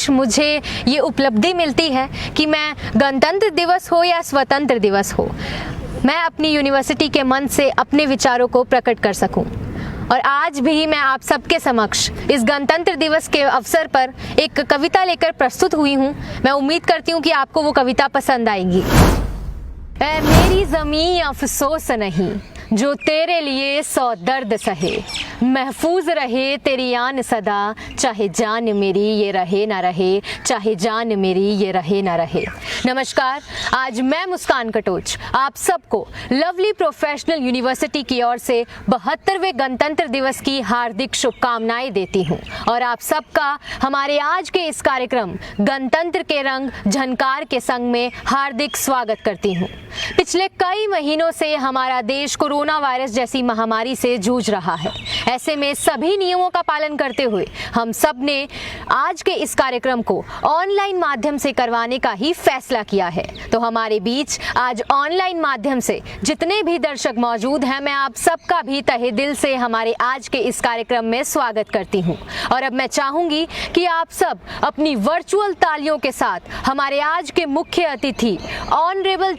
आज मुझे ये उपलब्धि मिलती है कि मैं गणतंत्र दिवस हो या स्वतंत्र दिवस हो, मैं अपनी यूनिवर्सिटी के मंच से अपने विचारों को प्रकट कर सकूं। और आज भी मैं आप सबके समक्ष इस गणतंत्र दिवस के अवसर पर एक कविता लेकर प्रस्तुत हुई हूँ। मैं उम्मीद करती हूँ कि आपको वो कविता पसंद आएगी। ऐ मेरी ज़मीं अफसोस नहीं, जो तेरे लिए 100 दर्द सहे, महफूज रहे तेरी आन सदा, चाहे जान मेरी ये रहे ना रहे, चाहे जान मेरी ये रहे ना रहे। नमस्कार, आज मैं मुस्कान कटोच आप सबको लवली प्रोफेशनल यूनिवर्सिटी की ओर से 72वें गणतंत्र दिवस की हार्दिक शुभकामनाएं देती हूं और आप सबका हमारे आज के इस कार्यक्रम गणतंत्र के रंग झनकार के संग में हार्दिक स्वागत करती हूं। पिछले कई महीनों से हमारा देश कोरोना वायरस जैसी महामारी से जूझ रहा है। ऐसे में सभी नियमों का पालन करते हुए हम सब ने आज के इस कार्यक्रम को ऑनलाइन माध्यम से करवाने का ही फैसला किया है। तो हमारे बीच आज ऑनलाइन माध्यम से जितने भी दर्शक मौजूद हैं, मैं आप सबका भी तहे दिल से हमारे आज के इस कार्यक्रम में स्वागत करती हूं। और अब मैं चाहूंगी कि आप सब अपनी वर्चुअल तालियों के साथ हमारे आज के मुख्य अतिथि honourable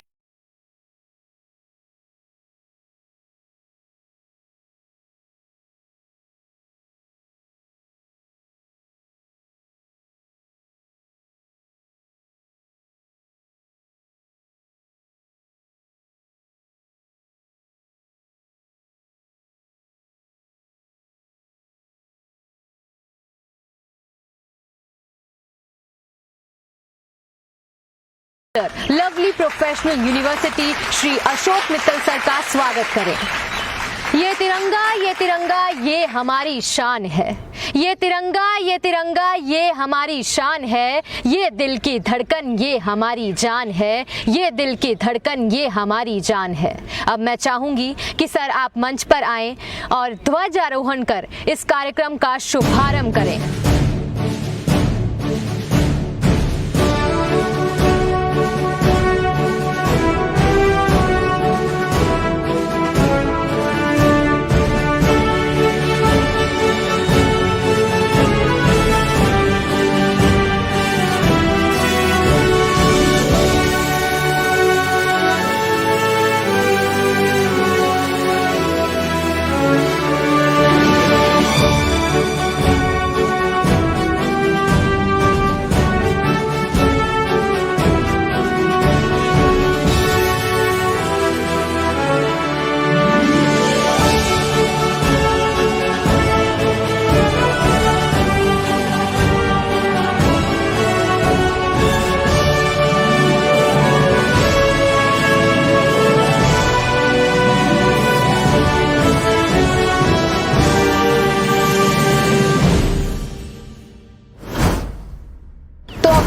lovely professional university Shri Ashok Mittal sir का स्वागत करें। ये तिरंगा ये हमारी शान है, ये तिरंगा ये हमारी शान है, ये दिल की धड़कन ये हमारी जान है, ये दिल की धड़कन ये हमारी जान है। अब मैं चाहूंगी कि सर आप मंच पर आएं और ध्वजारोहण कर इस कार्यक्रम का शुभारंभ करें।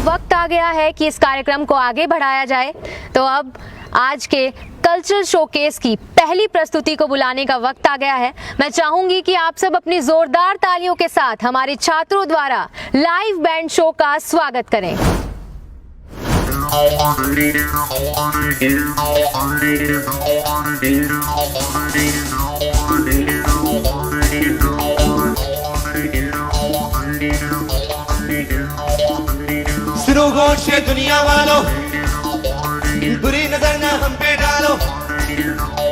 वक्त आ गया है कि इस कार्यक्रम को आगे बढ़ाया जाए। तो अब आज के कल्चरल शोकेस की पहली प्रस्तुति को बुलाने का वक्त आ गया है। मैं चाहूंगी कि आप सब अपनी जोरदार तालियों के साथ हमारे छात्रों द्वारा लाइव बैंड शो का स्वागत करें। सिरों गौर से दुनिया वालों, बुरी नजर ना हम पे डालो।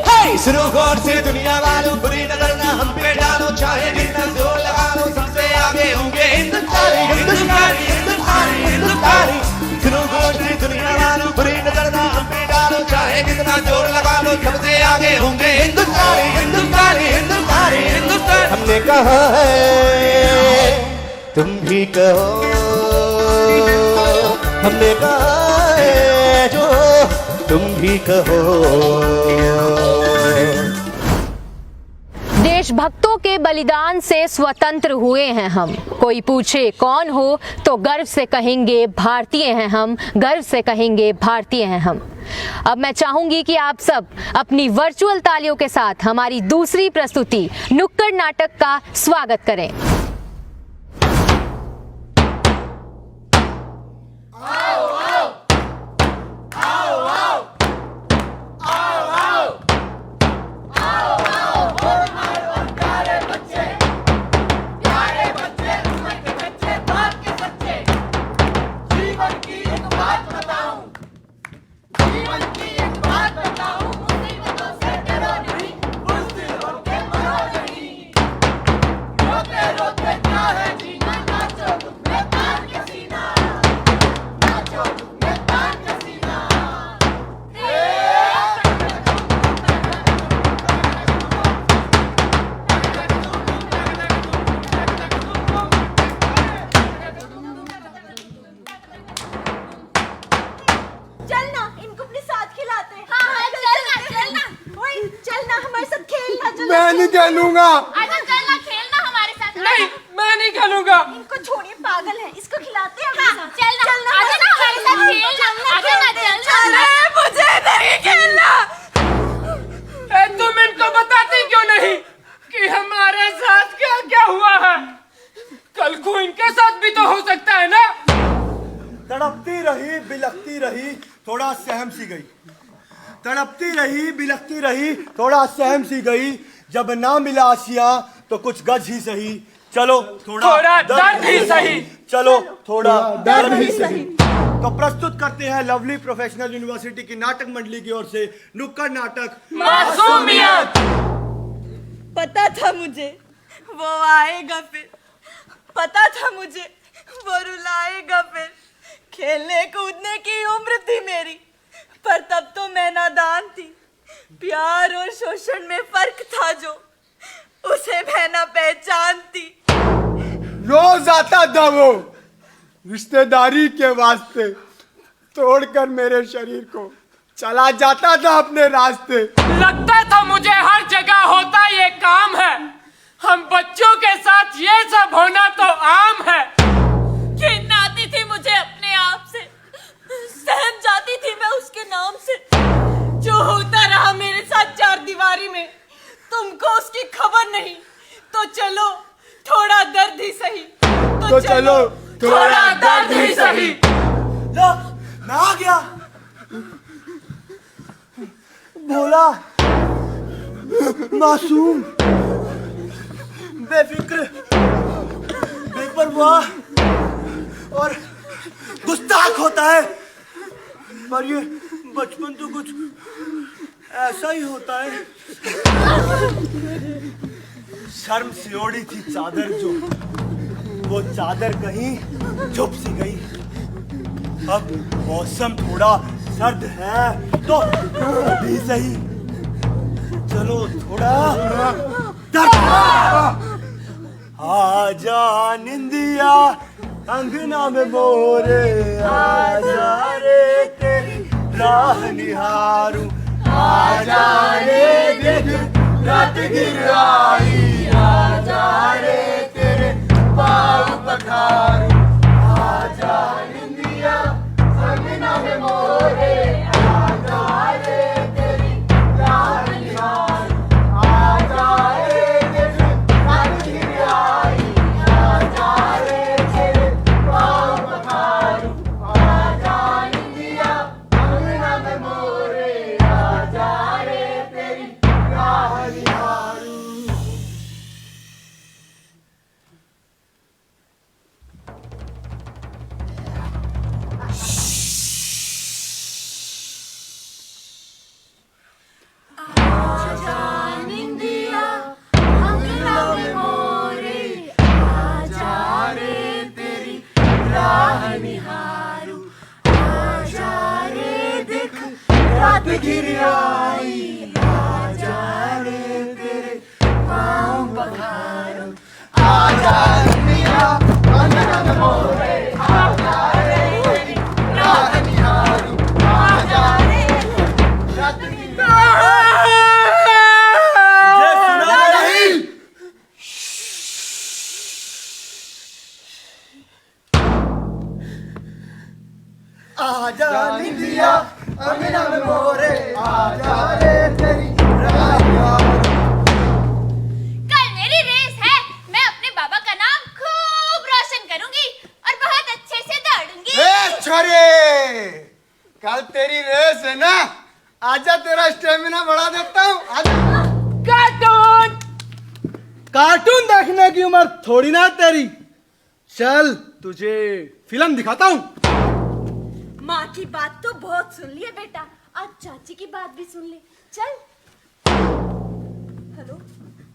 हे सिरों गौर से दुनिया वालों, बुरी नजर ना हम पे डालो। चाहे जितना जोर लगा लो, सबसे आगे होंगे हिंदुस्तानी, हिंदुस्तानी, हिंदुस्तानी, हिंदुस्तानी। सिरों गौर से दुनिया वालों, बुरी नजर ना हम पे डालो। चाहे जितना जोर लगा लो, सबसे आगे होंगे हिंदुस्तानी, हिंदुस्तानी, हिंदुस्तानी, हिंदुस्तानी। हमने कहा है तुम भी कहो, हमने कहा है जो तुम भी कहो। देशभक्तों के बलिदान से स्वतंत्र हुए हैं हम। कोई पूछे कौन हो तो गर्व से कहेंगे भारतीय हैं हम, गर्व से कहेंगे भारतीय हैं हम। अब मैं चाहूंगी कि आप सब अपनी वर्चुअल तालियों के साथ हमारी दूसरी प्रस्तुति नुक्कड़ नाटक का स्वागत करें। चलना इनको अपने साथ खिलाते हैं। हाँ चलना चलना ओए चलना हमारे साथ खेलना चलना। मैं नहीं खेलूंगा। आजा चलना खेलना हमारे साथ। नहीं मैं नहीं खेलूंगा। इनको छोड़िए पागल है इसको खिलाते हैं हमारे साथ। चलना आजा ना हमारे साथ खेलना। आजा ना चलना। अरे मुझे नहीं खेलना। तुम इनको बताते क्यों नहीं कि हमारे साथ क्या क्या हुआ है? कल को इनके साथ भी तो हो सकता है ना। तड़पती रही बिलखती रही थोड़ा सहम सी गई। तड़पती रही बिलखती रही थोड़ा सहम सी गई। जब ना मिला आशिया तो कुछ गज ही सही। चलो थोड़ा दर्द ही सही। चलो थोड़ा दर्द ही सही। तो प्रस्तुत करते हैं लवली प्रोफेशनल यूनिवर्सिटी की नाटक मंडली की ओर से नुक्कड़ नाटक मासूमियत। पता था मुझे वो आएगा फिर। पता था मुझे वो रुलाएगा फिर। खेलने कूदने की उम्र थी मेरी पर तब तो मैं नादान थी। प्यार और शोषण में फर्क था जो उसे मैं ना पहचानती। रोज आता था वो रिश्तेदारी के वास्ते तोड़कर मेरे शरीर को चला जाता था अपने रास्ते। लगता था मुझे हर जगह होता ये काम है। हम बच्चों के साथ ये सब होना तो आम है। घिन आती थी मुझे अपने आप से। सहम जाती थी मैं उसके नाम से। जो होता रहा मेरे साथ चार दीवारी में तुमको उसकी खबर नहीं। तो चलो थोड़ा दर्द ही सही। तो चलो थोड़ा दर्द ही सही। लो मैं आ गया। भोला मासूम बेफिक्र बेपरवाह और गुस्ताख होता है। पर ये बचपन तो कुछ ऐसा ही होता है। शर्म से ओढ़ी थी चादर जो वो चादर कहीं छुप सी गई। अब मौसम थोड़ा सर्द है तो भी सही। चलो थोड़ा दर्द। आजा निंदिया अंगना में मोरे आजा रे तेरी राह निहारूं। आजा रे देख रात गिर आई। आजा रे तेरे पाँव पखारूं। आजा निंदिया अंगना में मोरे आजा रे तेरी राह निहारूं। आजा रे देख रात गिर आई। आजा रे तेरे पाँव पखारूं। आजा निंदिया अंगना में मोरे आजा रे तेरी राह निहारूं। रात गिर आई। आजा रे तेरे पाँव पखारूं। आजा निया अंगना में मोरे आजा रे तेरी राह निहारूं। आजा रे रात गिर आई। ये सुना नहीं। आजा निंदिया अंगना में मोरे आजा रे तेरी राह निहारूं। कल मेरी रेस है। मैं अपने बाबा का नाम खूब रोशन करूंगी और बहुत अच्छे से दौड़ूंगी। ए छोरे कल तेरी रेस है ना। आजा तेरा स्टेमिना बढ़ा देता हूँ। आजा। कार्टून कार्टून देखने की उम्र थोड़ी ना तेरी। चल तुझे फिल्म दिखाता हूँ। माँ की बात तो बहुत सुन ली है बेटा। आज चाची की बात भी सुन ले। चल। हेलो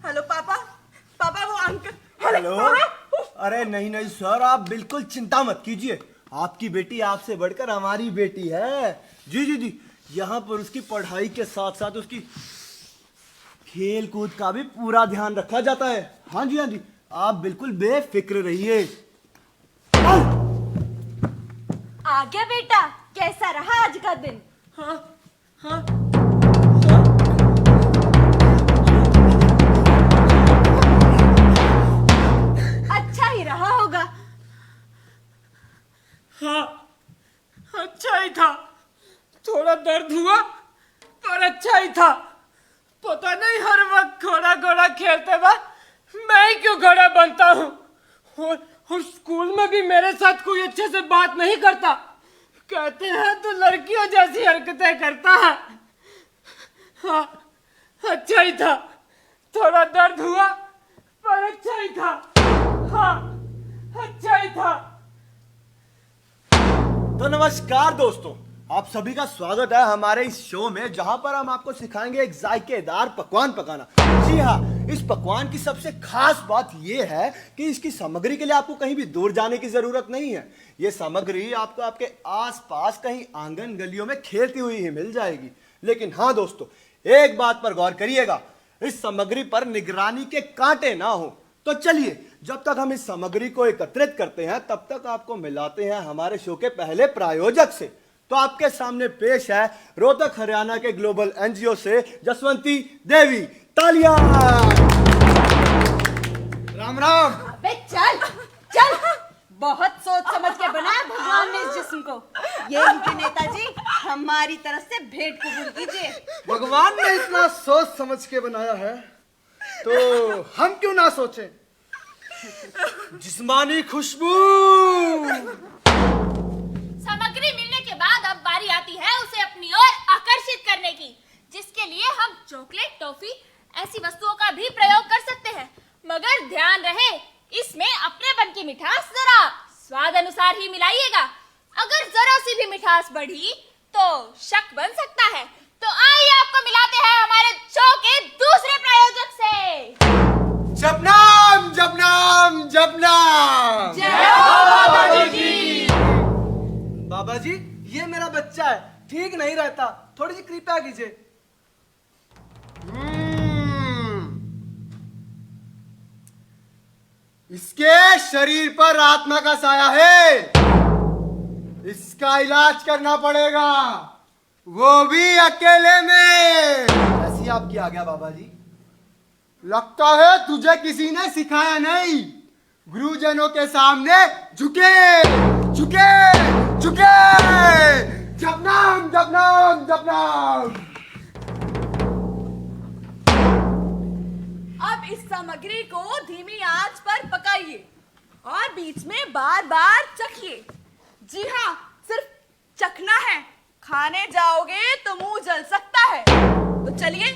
हेलो पापा, पापा वो अंकल। हेलो। अरे नहीं नहीं सर, आप बिल्कुल चिंता मत कीजिए, आपकी बेटी आपसे बढ़कर हमारी बेटी है। जी जी जी, यहाँ पर उसकी पढ़ाई के साथ साथ उसकी खेल कूद का भी पूरा ध्यान रखा जाता है। हाँ जी हाँ जी, आप बिल्कुल बेफिक्र रहिए। आ गया बेटा, कैसा रहा आज का दिन? हाँ हाँ अच्छा ही रहा होगा। हाँ, अच्छा ही था। थोड़ा दर्द हुआ पर अच्छा ही था। पता नहीं हर वक्त घोड़ा घोड़ा खेलते वक्त मैं ही क्यों घोड़ा बनता हूँ। और स्कूल में भी मेरे साथ कोई अच्छे से बात नहीं करता। कहते हैं तो लड़कियों जैसी हरकतें करता है। हाँ, अच्छा ही था। थोड़ा दर्द हुआ पर अच्छा ही था। हाँ, अच्छा ही था। तो नमस्कार दोस्तों, आप सभी का स्वागत है हमारे इस शो में, जहां पर हम आपको सिखाएंगे एक जायकेदार पकवान पकाना। जी हाँ, इस पकवान की सबसे खास बात यह है कि इसकी सामग्री के लिए आपको कहीं भी दूर जाने की जरूरत नहीं है। ये सामग्री आपको आपके आसपास कहीं आंगन गलियों में खेलती हुई ही मिल जाएगी। लेकिन हाँ दोस्तों, एक बात पर गौर करिएगा, इस सामग्री पर निगरानी के कांटे ना हो। तो चलिए, जब तक हम इस सामग्री को एकत्रित करते हैं तब तक आपको मिलाते हैं हमारे शो के पहले प्रायोजक से। तो आपके सामने पेश है रोहतक हरियाणा के ग्लोबल एनजीओ से जसवंती देवी। तालियां। राम राम। अबे चल चल, बहुत सोच समझ के बनाया भगवान ने इस जिस्म को। ये इनके नेताजी, हमारी तरफ से भेंट कबूल कीजिए। भगवान ने इतना सोच समझ के बनाया है तो हम क्यों ना सोचें। जिस्मानी खुशबू। सामग्री मिलने के बाद अब बारी आती है उसे अपनी ओर आकर्षित करने की, जिसके लिए हम चॉकलेट, टॉफी ऐसी वस्तुओं का भी प्रयोग कर सकते हैं। मगर ध्यान रहे, इसमें अपनेपन की मिठास जरा स्वाद अनुसार ही मिलाइएगा। अगर जरा सी भी मिठास बढ़ी तो शक बन सकता है। तो आइए आपको मिलाते हैं हमारे शो के दूसरे प्रायोजक से। जपनाम जपनाम जपनाम। बाबा जी, ये मेरा बच्चा है, ठीक नहीं रहता, थोड़ी सी कृपा कीजिए। इसके शरीर पर आत्मा का साया है, इसका इलाज करना पड़ेगा, वो भी अकेले में। ऐसी आपकी आज्ञा बाबा जी। लगता है तुझे किसी ने सिखाया नहीं। गुरुजनों के सामने झुके झुके झुके। जपनाम जपनाम जपनाम। अब इस सामग्री को धीमी आंच पर पकाइए और बीच में बार बार चखिए। जी हाँ, सिर्फ चखना है, खाने जाओगे तो मुंह जल सकता है। तो चलिए,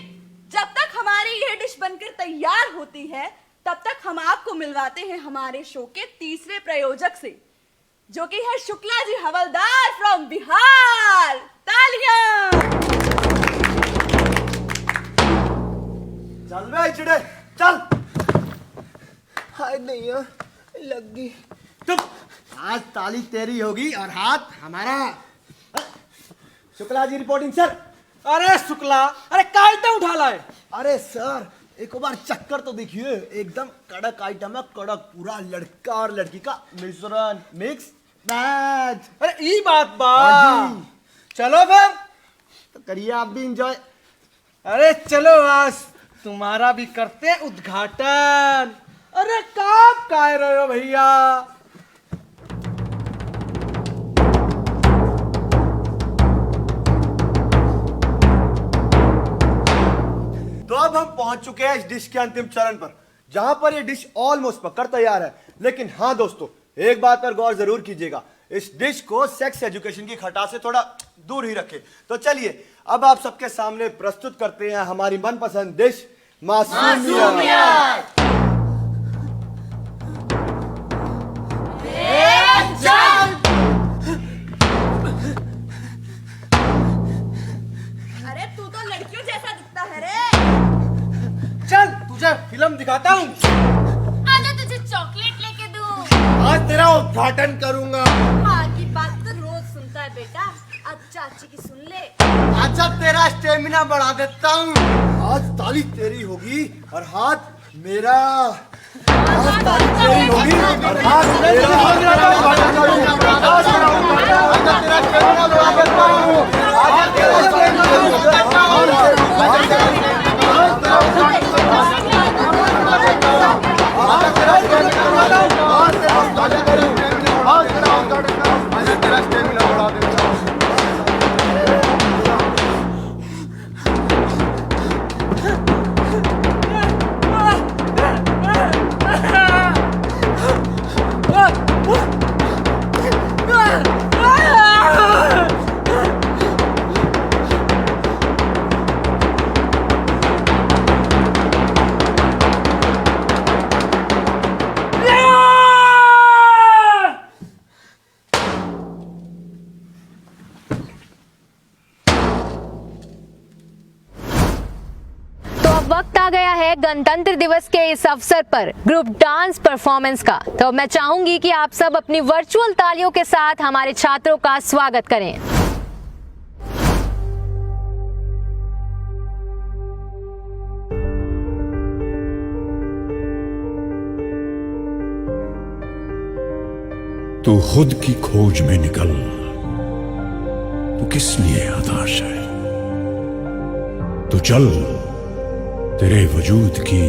जब तक हमारी यह डिश बनकर तैयार होती है तब तक हम आपको मिलवाते हैं हमारे शो के तीसरे प्रायोजक से, जो कि है शुक्ला जी हवलदार फ्रॉम बिहार। तालियां। चल बे चिड़े चल। हाय नहीं लग गई। चुप, आज ताली तेरी होगी और हाथ हमारा। Shukla ji reporting sir. अरे शुक्ला, अरे कायदे उठा लाए। अरे सर, एक बार चक्कर तो देखिए, एकदम कड़क आइटम है, कड़क, पूरा लड़का और लड़की का मिश्रण, मिक्स मैच। अरे ई बात बा। हाँ जी। चलो फिर, तो करिए आप भी इंजॉय। अरे चलो आज तुम्हारा भी करते हैं उद्घाटन। अरे काम काय रहे हो भैया। तो अब हम पहुंच चुके हैं इस डिश के अंतिम चरण पर, जहां पर यह डिश ऑलमोस्ट पककर तैयार है। लेकिन हाँ दोस्तों, एक बात पर गौर जरूर कीजिएगा, इस डिश को सेक्स एजुकेशन की खटास से थोड़ा दूर ही रखें। तो चलिए, अब आप सबके सामने प्रस्तुत करते हैं हमारी मनपसंद डिश मासूमियत। तुझे फिल्म दिखाता हूँ। आजा तुझे चॉकलेट लेके दूं। आज तेरा उद्घाटन करूंगा। माँ की बात तो रोज सुनता है बेटा, अब चाची की सुन ले। अच्छा तेरा स्टेमिना बढ़ा देता हूँ। आज ताली तेरी होगी और हाथ मेरा। आज ताली तेरी होगी और हाथ मेरा। आज तेरा स्टेमिना बढ़ा देता हूँ। आज तेरा स्टेमिना बढ़ा देता हूँ। वक्त आ गया है गणतंत्र दिवस के इस अवसर पर ग्रुप डांस परफॉर्मेंस का। तो मैं चाहूंगी कि आप सब अपनी वर्चुअल तालियों के साथ हमारे छात्रों का स्वागत करें। तू खुद की खोज में निकल, तू किस लिए हताश है? तू चल, तेरे वजूद की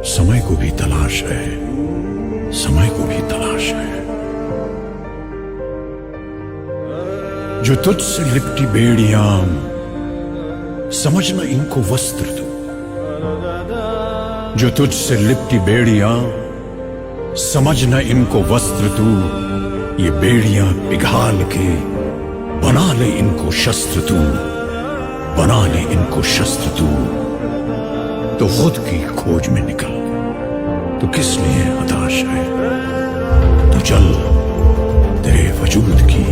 समय को भी तलाश है, समय को भी तलाश है। जो तुझसे लिपटी बेड़ियां, समझना इनको वस्त्र तू। जो तुझसे लिपटी बेड़ियां, समझना इनको वस्त्र तू। ये बेड़ियां पिघाल के बना ले इनको शस्त्र तू, बना ले इनको शस्त्र तू। तो खुद की खोज में निकल, तो किस लिए हताश है? तो चल, तेरे वजूद की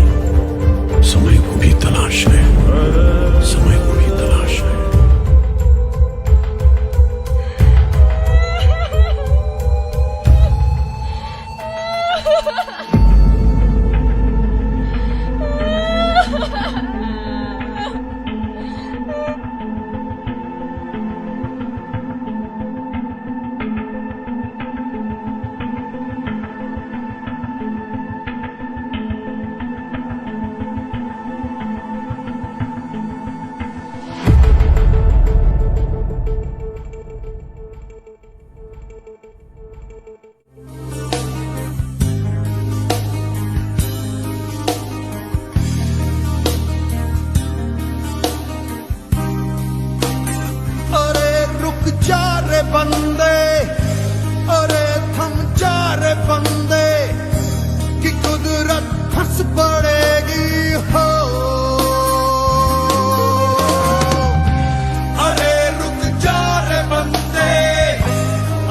समय को भी तलाश है, समय को भी तलाश है। बंदे, अरे थम जा रे बंदे, कि कुदरत फंस पड़ेगी हो। अरे रुक जा रे बंदे,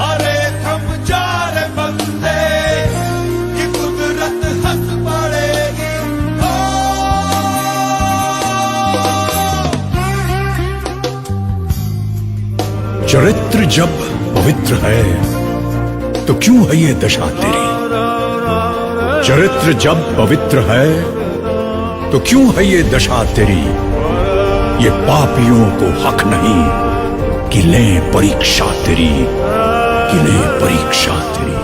अरे थम जा रे बंदे, कि कुदरत हंस पड़ेगी हो। चरित्र जब पवित्र है तो क्यों है ये दशा तेरी? चरित्र जब पवित्र है तो क्यों है ये दशा तेरी? ये पापियों को हक नहीं कि लें परीक्षा तेरी, कि लें परीक्षा तेरी।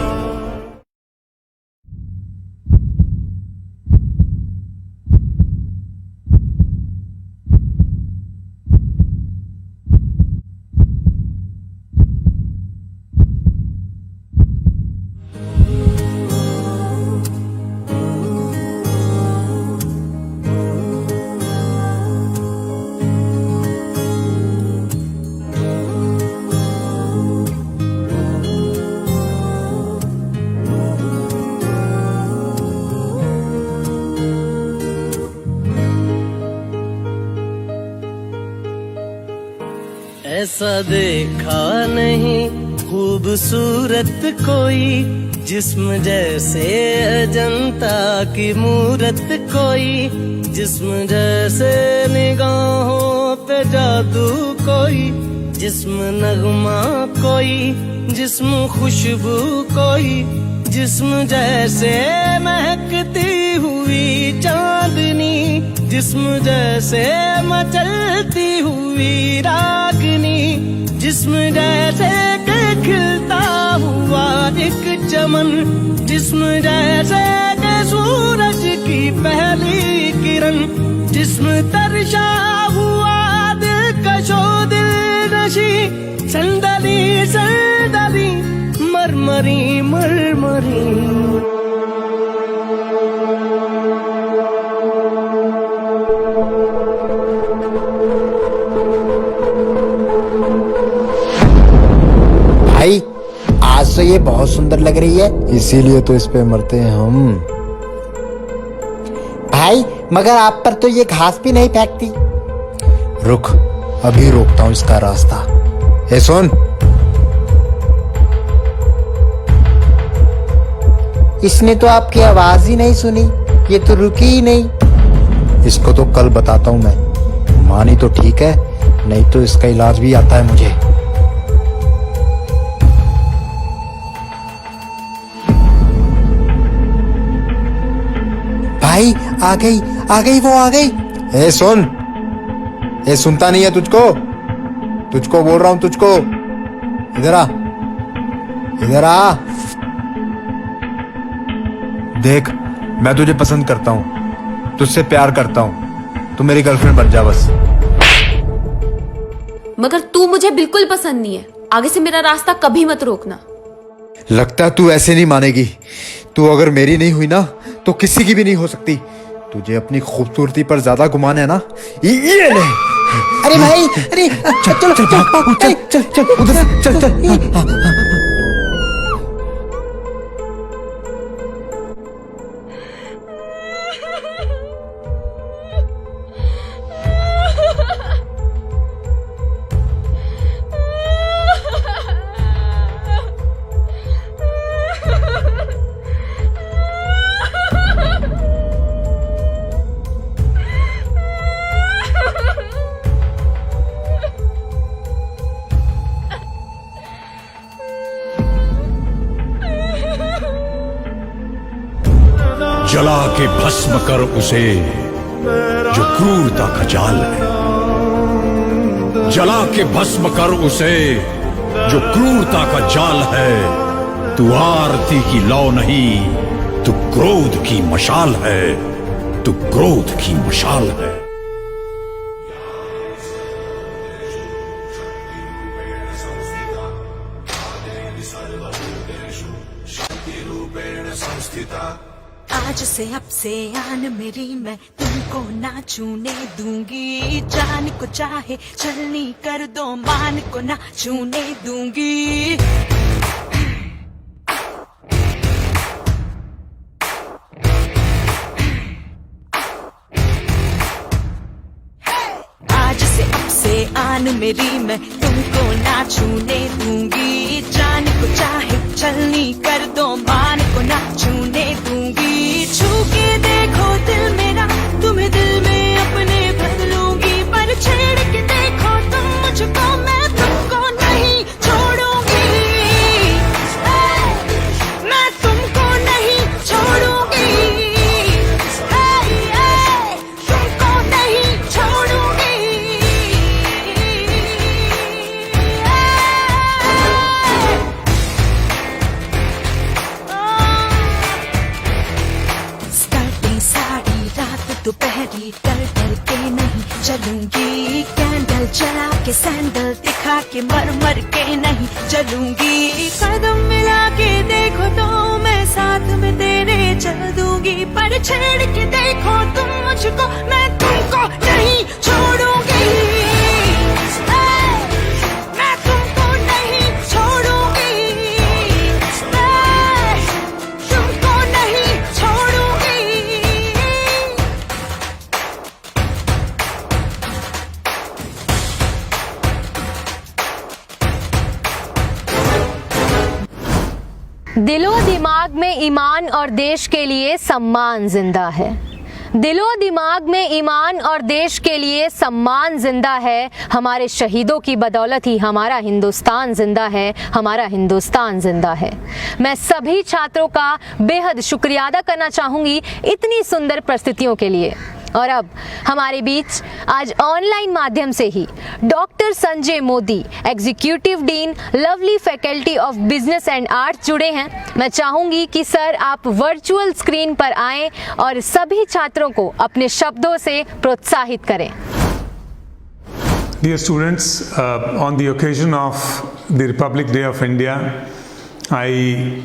ऐसा देखा नहीं खूबसूरत कोई, जिस्म जैसे अजंता की मूरत कोई, जिस्म जैसे निगाहों पे जादू कोई, जिस्म नगमा कोई, जिस्म खुशबू कोई, जिस्म जैसे महकती हुई चांदनी, जिस्म जैसे मचलती हुई रागनी, जिस्म जैसे कि खिलता हुआ एक चमन, जिस्म जैसे कि सूरज की पहली किरण, जिस्म तरशा हुआ दिलकशो दिल नशी, संदली संदली मरमरी मरमरी। भाई आज तो ये बहुत सुंदर लग रही है, इसीलिए तो इस पे मरते हैं हम। भाई मगर आप पर तो ये घास भी नहीं फेंकती। रुक अभी रोकता हूँ इसका रास्ता। ए सुन, इसने तो आपकी आवाज ही नहीं सुनी, ये तो रुकी ही नहीं। इसको तो कल बताता हूँ मैं, मानी तो ठीक है, नहीं तो इसका इलाज भी आता है मुझे। भाई आ गई वो आ गई। ए सुन, ए सुनता नहीं है तुझको, तुझको बोल रहा हूं तुझको। इधर आ, इधर आ। देख मैं तुझे पसंद करता हूं, तुझसे प्यार करता हूं, तू मेरी गर्लफ्रेंड बन जा बस। मगर तू मुझे बिल्कुल पसंद नहीं है, आगे से मेरा रास्ता कभी मत रोकना। लगता है तू ऐसे नहीं मानेगी। तू अगर मेरी नहीं हुई ना तो किसी की भी नहीं हो सकती। तुझे अपनी खूबसूरती पर ज्यादा गुमान है ना, ये ले। अरे भाई, अरे चल चल चल चल चल चल उधर चल चल। जला के भस्म कर उसे जो क्रूरता का जाल है, जला के भस्म कर उसे जो क्रूरता का जाल है। तू आरती की लौ नहीं, तू क्रोध की मशाल है, तू क्रोध की मशाल है। आज से अब से आन मेरी, मैं तुमको ना छूने दूंगी। जान को चाहे छलनी कर दो, मान को ना छूने दूंगी। आज से अब से आन मेरी, मैं तुमको ना छूने दूंगी। जान को चाहे छलनी कर दो, मान को ना छूने दूंगी। छू के देखो दिल मेरा, तुम्हें दिल में अपने बदलूंगी। पर छेड़ के देखो तुम मुझको, मैं तुमको नहीं छोड़ूंगी। मैं तुमको नहीं छोड़ूंगी। तुमको नहीं छोड़ूंगी। दोपहरी डर डर के नहीं चलूंगी। कैंडल जला के सैंडल दिखा के मर मर के नहीं चलूंगी। कदम मिला के देखो तो मैं साथ में तेरे चल दूंगी। पर छेड़ के देखो तुम मुझको, मैं तुमको नहीं छोड़ूंगी। मैं तुमको नहीं छोड़ूंगी। तुमको नहीं छोड़ूंगी। दिलो दिमाग में ईमान और देश के लिए सम्मान जिंदा है। दिलो दिमाग में ईमान और देश के लिए सम्मान जिंदा है। हमारे शहीदों की बदौलत ही हमारा हिंदुस्तान जिंदा है, हमारा हिंदुस्तान जिंदा है। मैं सभी छात्रों का बेहद शुक्रिया अदा करना चाहूंगी इतनी सुंदर प्रस्तुतियों के लिए। और अब हमारे बीच आज ऑनलाइन माध्यम से ही doctor Sanjay Modi, executive dean, Lovely faculty of business and arts जुड़े हैं। मैं चाहूंगी कि सर आप वर्चुअल स्क्रीन पर आएं और सभी छात्रों को अपने शब्दों से प्रोत्साहित करें। Dear students, on the occasion of the Republic Day of India, I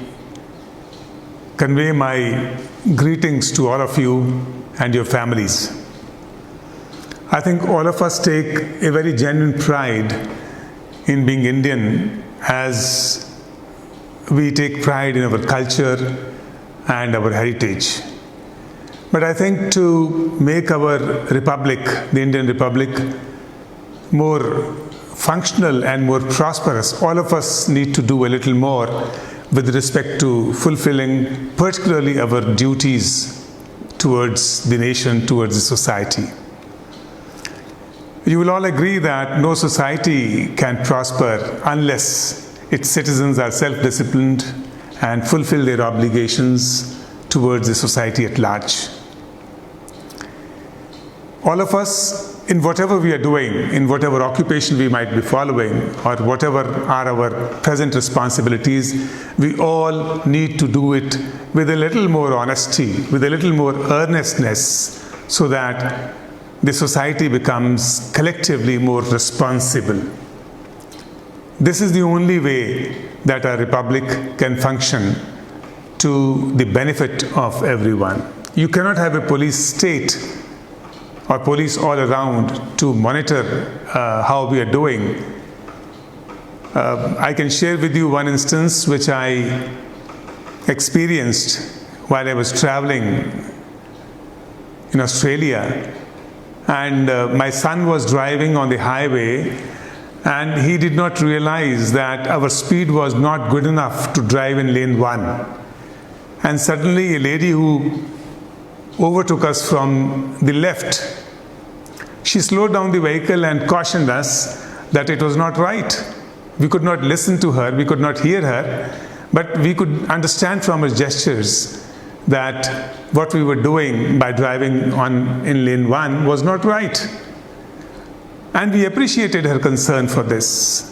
convey my greetings to all of you and your families. I think all of us take a very genuine pride in being Indian, as we take pride in our culture and our heritage. But I think to make our republic, the Indian Republic, more functional and more prosperous, all of us need to do a little more with respect to fulfilling particularly our duties towards the nation, towards the society. You will all agree that no society can prosper unless its citizens are self-disciplined and fulfill their obligations towards the society at large. All of us, in whatever we are doing, in whatever occupation we might be following, or whatever are our present responsibilities, we all need to do it with a little more honesty, with a little more earnestness, so that the society becomes collectively more responsible. This is the only way that our republic can function to the benefit of everyone. You cannot have a police state or police all around to monitor how we are doing. I can share with you one instance which I experienced while I was traveling in Australia, and my son was driving on the highway, and he did not realize that our speed was not good enough to drive in lane 1. And suddenly a lady who overtook us from the left, she slowed down the vehicle and cautioned us that it was not right. We could not listen to her, we could not hear her, but we could understand from her gestures that what we were doing by driving in lane 1 was not right. And we appreciated her concern for this.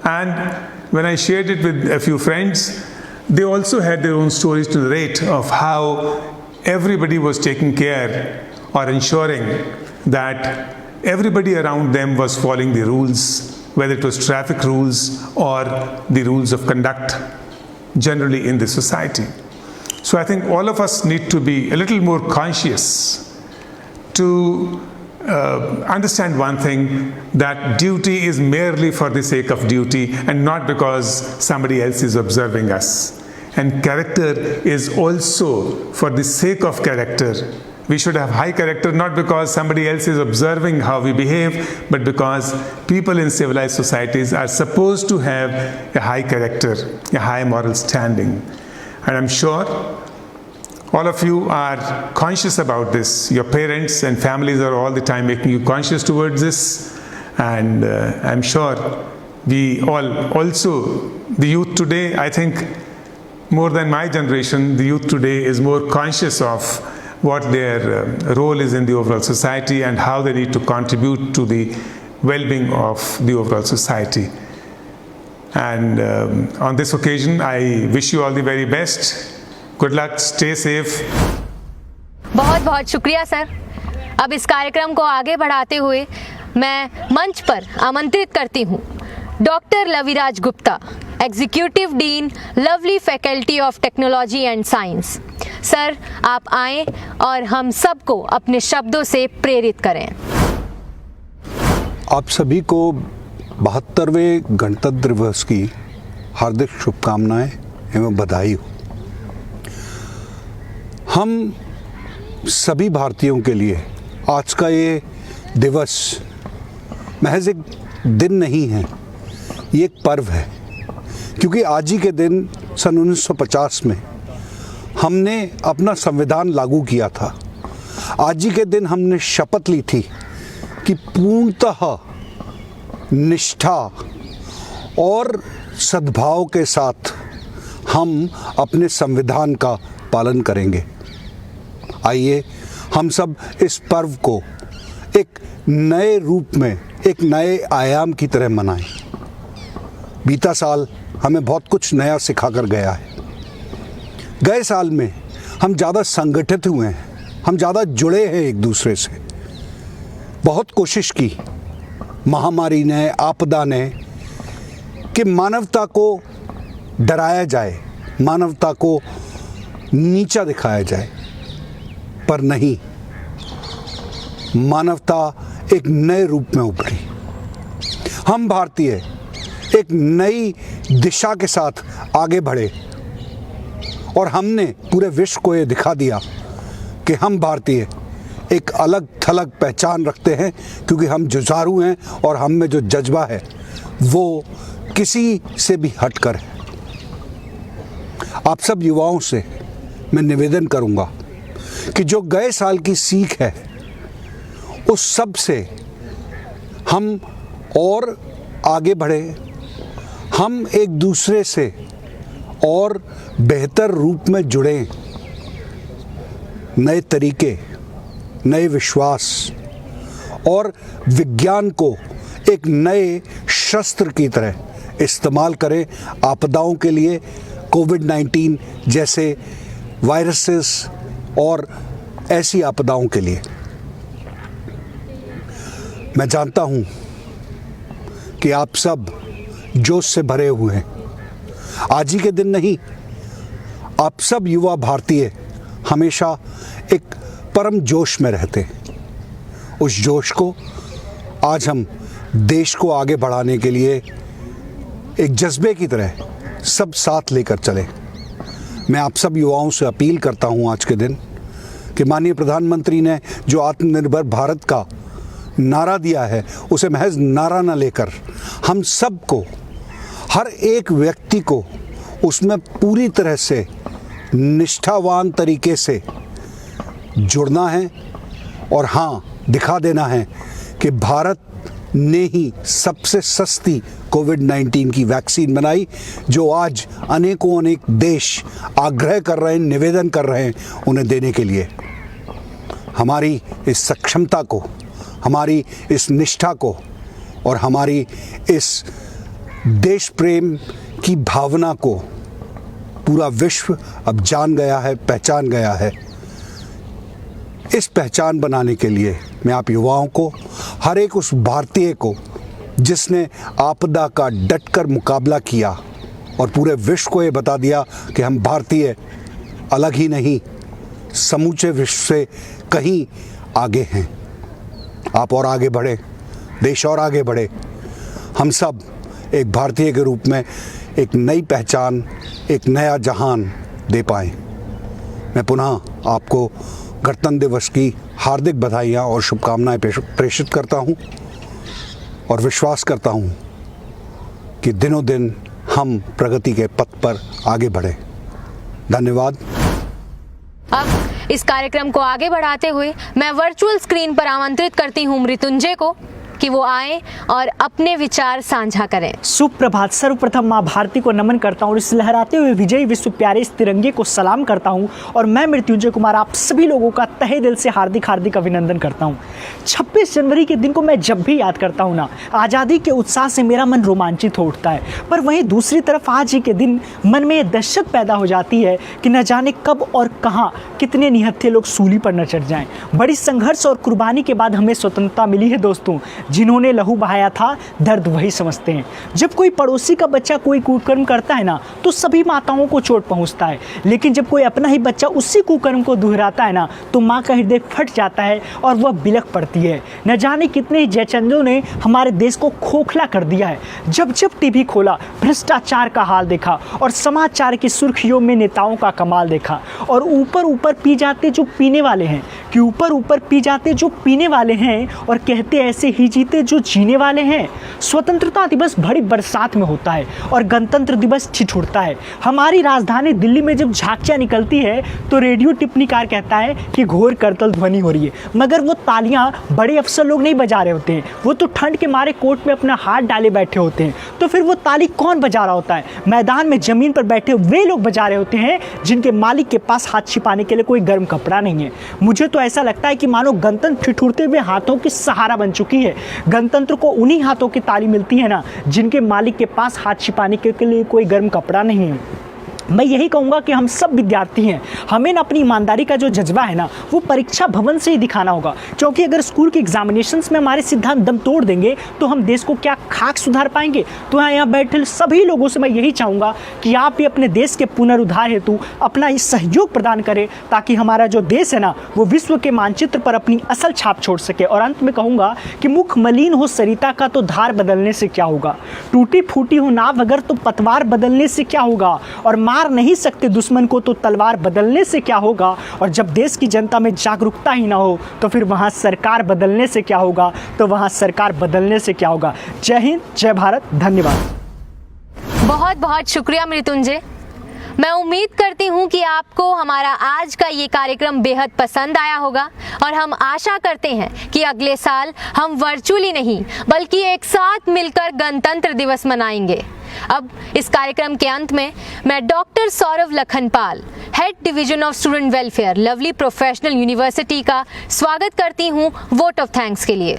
And when I shared it with a few friends, they also had their own stories to narrate of how everybody was taking care or ensuring that everybody around them was following the rules, whether it was traffic rules or the rules of conduct generally in the society. So I think all of us need to be a little more conscious to understand one thing, that duty is merely for the sake of duty and not because somebody else is observing us. And character is also for the sake of character. We should have high character not because somebody else is observing how we behave, but because people in civilized societies are supposed to have a high character, a high moral standing. And I'm sure all of you are conscious about this. Your parents and families are all the time making you conscious towards this. And I'm sure we all also, the youth today, I think more than my generation, the youth today is more conscious of what their role is in the overall society and how they need to contribute to the well-being of the overall society. And on this occasion, I wish you all the very best. Good luck, stay safe. बहुत बहुत शुक्रिया sir. अब इस कार्यक्रम को आगे बढ़ाते हुए मैं मंच पर आमंत्रित करती हूँ doctor Laviraj Gupta, executive dean, Lovely faculty of technology and science. Sir आप आएं और हम सबको अपने शब्दों से प्रेरित करें। आप सभी को 72वें गणतंत्र दिवस की हार्दिक शुभकामनाएं एवं बधाई हो। हम सभी भारतीयों के लिए आज का ये दिवस महज एक दिन नहीं है, ये एक पर्व है, क्योंकि आज ही के दिन सन 1950 में हमने अपना संविधान लागू किया था। आज ही के दिन हमने शपथ ली थी कि पूर्णतः निष्ठा और सद्भाव के साथ हम अपने संविधान का पालन करेंगे। आइए हम सब इस पर्व को एक नए रूप में, एक नए आयाम की तरह मनाएं। बीता साल हमें बहुत कुछ नया सिखा कर गया है। गए साल में हम ज़्यादा संगठित हुए हैं, हम ज़्यादा जुड़े हैं एक दूसरे से। बहुत कोशिश की महामारी ने, आपदा ने, कि मानवता को डराया जाए, मानवता को नीचा दिखाया जाए, पर नहीं, मानवता एक नए रूप में उभरी। हम भारतीय एक नई दिशा के साथ आगे बढ़े और हमने पूरे विश्व को ये दिखा दिया कि हम भारतीय एक अलग थलग पहचान रखते हैं, क्योंकि हम जुझारू हैं और हम में जो जज्बा है वो किसी से भी हटकर है। आप सब युवाओं से मैं निवेदन करूंगा कि जो गए साल की सीख है उस सब से हम और आगे बढ़े, हम एक दूसरे से और बेहतर रूप में जुड़े, नए तरीके, नए विश्वास और विज्ञान को एक नए शस्त्र की तरह इस्तेमाल करें आपदाओं के लिए, कोविड-19 जैसे वायरसेस और ऐसी आपदाओं के लिए। मैं जानता हूं कि आप सब जोश से भरे हुए हैं। आज ही के दिन नहीं, आप सब युवा भारतीय हमेशा एक परम जोश में रहते हैं। उस जोश को आज हम देश को आगे बढ़ाने के लिए एक जज्बे की तरह सब साथ लेकर चले। मैं आप सब युवाओं से अपील करता हूं आज के दिन कि माननीय प्रधानमंत्री ने जो आत्मनिर्भर भारत का नारा दिया है, उसे महज नारा न लेकर हम सबको, हर एक व्यक्ति को उसमें पूरी तरह से निष्ठावान तरीके से जुड़ना है और हाँ, दिखा देना है कि भारत ने ही सबसे सस्ती कोविड-19 की वैक्सीन बनाई, जो आज अनेकों अनेक देश आग्रह कर रहे हैं, निवेदन कर रहे हैं उन्हें देने के लिए। हमारी इस सक्षमता को, हमारी इस निष्ठा को और हमारी इस देश प्रेम की भावना को पूरा विश्व अब जान गया है, पहचान गया है। इस पहचान बनाने के लिए मैं आप युवाओं को, हर एक उस भारतीय को जिसने आपदा का डटकर मुकाबला किया और पूरे विश्व को ये बता दिया कि हम भारतीय अलग ही नहीं, समूचे विश्व से कहीं आगे हैं। आप और आगे बढ़े, देश और आगे बढ़े, हम सब एक भारतीय के रूप में एक नई पहचान, एक नया जहान दे पाएं। मैं पुनः आपको गणतंत्र दिवस की हार्दिक बधाइयाँ और शुभकामनाएं प्रेषित करता हूँ और विश्वास करता हूँ कि दिनों दिन हम प्रगति के पथ पर आगे बढ़ें। धन्यवाद। अब इस कार्यक्रम को आगे बढ़ाते हुए मैं वर्चुअल स्क्रीन पर आमंत्रित करती हूँ मृत्युंजय को कि वो आए और अपने विचार साझा करें। सुप्रभात। सर्वप्रथम माँ भारती को नमन करता हूँ और इस लहराते हुए विजयी विश्व प्यारे इस तिरंगे को सलाम करता हूँ और मैं मृत्युंजय कुमार आप सभी लोगों का तहे दिल से हार्दिक हार्दिक अभिनंदन करता हूँ। 26 जनवरी के दिन को मैं जब भी याद करता हूँ ना, आज़ादी के उत्साह से मेरा मन रोमांचित हो उठता है, पर वहीं दूसरी तरफ आज ही के दिन मन में ये दहशत पैदा हो जाती है कि न जाने कब और कहाँ कितने निहत्थे लोग सूली पर न चढ़ जाएं। बड़ी संघर्ष और कुर्बानी के बाद हमें स्वतंत्रता मिली है दोस्तों। जिन्होंने लहू बहाया था, दर्द वही समझते हैं। जब कोई पड़ोसी का बच्चा कोई कुकर्म करता है ना, तो सभी माताओं को चोट पहुंचता है, लेकिन जब कोई अपना ही बच्चा उसी कुकर्म को दोहराता है ना, तो माँ का हृदय फट जाता है और वह बिलख पड़ती है। न जाने कितने जयचंदों ने हमारे देश को खोखला कर दिया है। जब जब टीवी खोला, भ्रष्टाचार का हाल देखा और समाचार की सुर्खियों में नेताओं का कमाल देखा। और ऊपर ऊपर पी जाते जो पीने वाले हैं, कि ऊपर ऊपर पी जाते जो पीने वाले हैं और कहते ऐसे ही जीते जो जीने वाले हैं। हैं। स्वतंत्रता दिवस बड़ी बरसात में होता है और गणतंत्र दिवस ठिठुरता है। हमारी राजधानी दिल्ली में जब झांकियाँ निकलती है तो रेडियो टिप्पणीकार कहता है कि घोर करतल ध्वनि हो रही है, मगर वो तालियां बड़े अफसर लोग नहीं बजा रहे होते हैं, वो तो ठंड के मारे कोट में अपना हाथ डाले बैठे होते हैं। तो फिर वो ताली कौन बजा रहा होता है? मैदान में जमीन पर बैठे वे लोग बजा रहे होते हैं जिनके मालिक के पास हाथ छिपाने के लिए कोई गर्म कपड़ा नहीं है। मुझे तो ऐसा लगता है कि मानो गणतंत्र ठिठुरते हुए हाथों की सहारा बन चुकी है। गणतंत्र को उन्हीं हाथों की ताली मिलती है ना जिनके मालिक के पास हाथ छिपाने के लिए कोई गर्म कपड़ा नहीं है। मैं यही कहूँगा कि हम सब विद्यार्थी हैं, हमें ना अपनी ईमानदारी का जो जज्बा है ना वो परीक्षा भवन से ही दिखाना होगा, क्योंकि अगर स्कूल के एग्जामिनेशंस में हमारे सिद्धांत दम तोड़ देंगे तो हम देश को क्या खाक सुधार पाएंगे। तो यहाँ बैठे सभी लोगों से मैं यही चाहूँगा कि आप भी अपने देश के पुनरुद्धार हेतु अपना इस सहयोग प्रदान करें ताकि हमारा जो देश है ना वो विश्व के मानचित्र पर अपनी असल छाप छोड़ सके। और अंत में कहूँगा कि मुख मलिन हो सरिता का तो धार बदलने से क्या होगा, टूटी फूटी हो नाव अगर तो पतवार बदलने से क्या होगा, और मार नहीं सकते दुश्मन को तो तलवार बदलने से क्या होगा। और जब देश की जनता में जागरूकता ही ना हो तो फिर वहाँ सरकार बदलने से क्या होगा, तो वहाँ सरकार बदलने से क्या होगा। जय हिंद, जय भारत, धन्यवाद। बहुत बहुत शुक्रिया मृत्युंजय। मैं उम्मीद करती हूँ कि आपको हमारा आज का ये कार्यक्रम बेहद पसंद आया होगा और हम आशा करते हैं कि अगले साल हम वर्चुअली नहीं बल्कि एक साथ मिलकर गणतंत्र दिवस मनाएंगे। अब इस कार्यक्रम के अंत में मैं doctor Saurabh Lakhanpal, head division of student welfare, lovely professional university का स्वागत करती हूँ वोट ऑफ थैंक्स के लिए।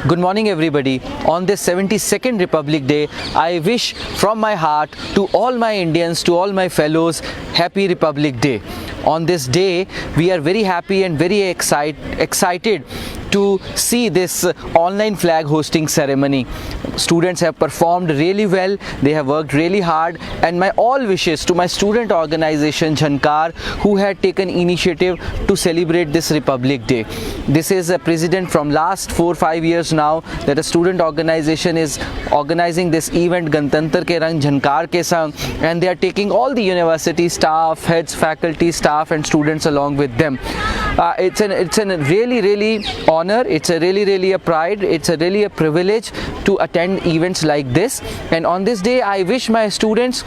Good morning everybody. On this 72nd Republic Day, I wish from my heart to all my Indians, to all my fellows, Happy Republic Day. On this day, we are very happy and very excited to see this online flag hosting ceremony. Students have performed really well, they have worked really hard, and my all wishes to my student organization Jhankar, who had taken initiative to celebrate this Republic Day. This is a precedent from last 4-5 years now that a student organization is organizing this event Ganatantra Ke Rang Jhankar Ke Sang, and they are taking all the university staff, heads, faculty, staff and students along with them. It's a really honor, it's a really a pride, it's a really a privilege to attend events like this. And on this day I wish my students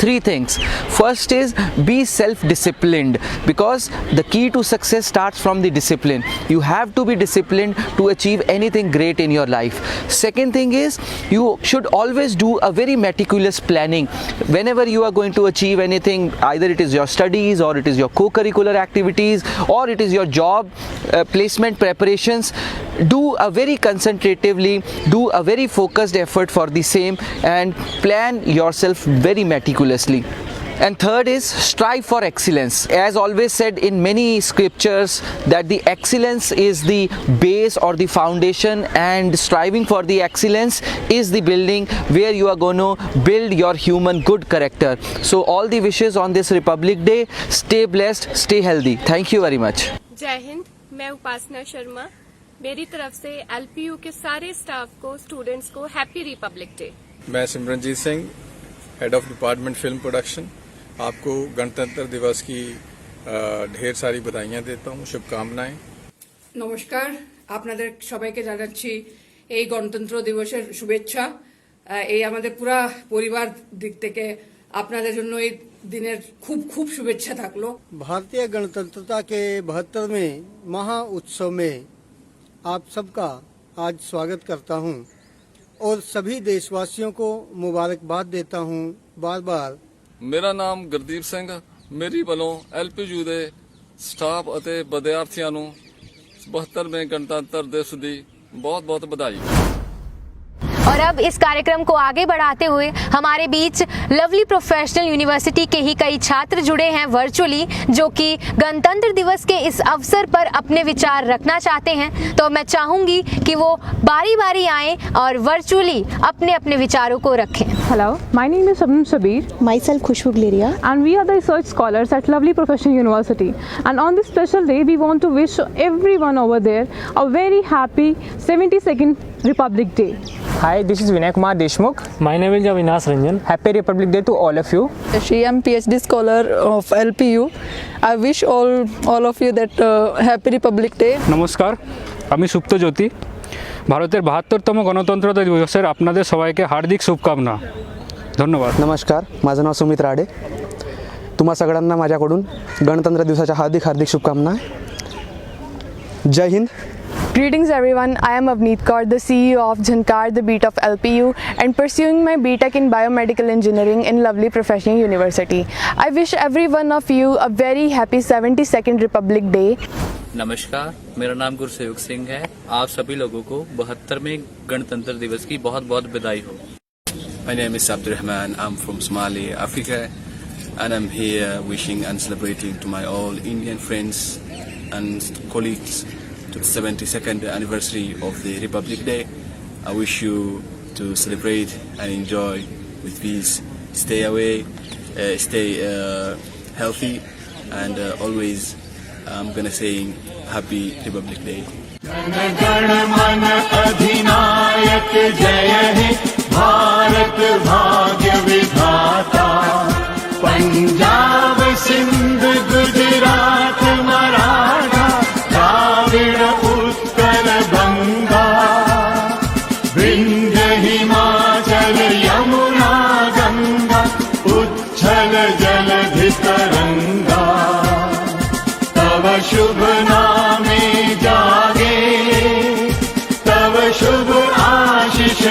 three things. First is be self-disciplined, because the key to success starts from the discipline. You have to be disciplined to achieve anything great in your life. Second thing is you should always do a very meticulous planning. Whenever you are going to achieve anything, either it is your studies or it is your co-curricular activities or it is your job placement preparations, do a very concentratively, do a very focused effort for the same and plan yourself very meticulously. And third is strive for excellence. As always said in many scriptures that the excellence is the base or the foundation, and striving for the excellence is the building where you are going to build your human good character. So all the wishes on this Republic Day. Stay blessed, stay healthy. Thank you very much. जय हिंद, मैं उपासना शर्मा, मेरी तरफ से LPU के सारे staff को, students को happy republic day. मैं Simranjeet Singh, head of department film production, आपको गणतंत्र दिवस की ঢের সারি বধাইয়াঁ দেতা हूँ, শুভকামনাएं। নমস্কার, আপনাদের সবাইকে জানাচ্ছি এই গণতন্ত্র দিবসের শুভেচ্ছা। এই আমাদের পুরা পরিবার দিক থেকে আপনাদের জন্য এই দিনের খুব খুব শুভেচ্ছা থাকলো। भारतीय गणतंत्रता के 72वें महा उत्सव में आप सबका आज स्वागत करता हूं और सभी देशवासियों को मुबारकबाद देता हूं बार बार। ਮੇਰਾ ਨਾਮ ਗੁਰਦੀਪ ਸਿੰਘ, ਮੇਰੀ ਵੱਲੋਂ ਐਲਪੀਯੂ ਦੇ ਸਟਾਫ ਅਤੇ ਵਿਦਿਆਰਥੀਆਂ ਨੂੰ 72ਵੇਂ ਗਣਤੰਤਰ ਦਿਵਸ ਦੀ ਬਹੁਤ-ਬਹੁਤ ਵਧਾਈ। और अब इस कार्यक्रम को आगे बढ़ाते हुए हमारे बीच लवली प्रोफेशनल यूनिवर्सिटी के ही कई छात्र जुड़े हैं वर्चुअली, जो कि गणतंत्र दिवस के इस अवसर पर अपने विचार रखना चाहते हैं। तो मैं चाहूंगी कि वो बारी बारी आएं और वर्चुअली अपने अपने विचारों को रखें। Hello, my name is Shabnam Shabir. Myself Khushbu Gleria. And we are the research scholars at Lovely Professional University. And on this special day, we want to wish everyone over there a very happy 72nd Republic Day. Hi, this is Vinay Kumar Deshmukh. My name is Avinash Ranjan. Happy Republic Day to all of you. She am PhD scholar of LPU. I wish all of you that happy Republic Day. नमस्कार, আমি সুপ্ত জ্যোতি। ভারতের 72তম গণতন্ত্র দিবসের আপনাদের সবাইকে হার্দিক শুভকামনা ধন্যবাদ नमस्कार माझं नाव सुमित राडे तुम्हा सगळ्यांना माझ्याकडून गणतंत्र दिवसाच्या हार्दिक हार्दिक शुभकामना जय Hind Greetings everyone, I am Avneet Kaur, the CEO of Jhankar, the beat of LPU, and pursuing my BTech in Biomedical Engineering in lovely Professional University. I wish every one of you a very happy 72nd Republic Day. नमस्कार, मेरा नाम गुरसेवक सिंह है। आप सभी लोगों को 72वें गणतंत्र दिवस की बहुत बहुत बधाई हो। My name is Abdurrahman. I'm from Somalia, Africa, and I'm here wishing and celebrating to my all Indian friends and colleagues to the 72nd anniversary of the Republic Day. I wish you to celebrate and enjoy with peace. Stay away, stay healthy, and always I'm gonna say Happy Republic Day. गण मन अधिनायक जय हे भारत भाग्य विधाता पंजाब सिंध गुजरात मराठा द्राविड़ उत्कल गंगा विंध्य हिमाचल यमुना गंगा उच्छल जलधि तरंगा तव शुभ नामे जागे तव शुभ आशीष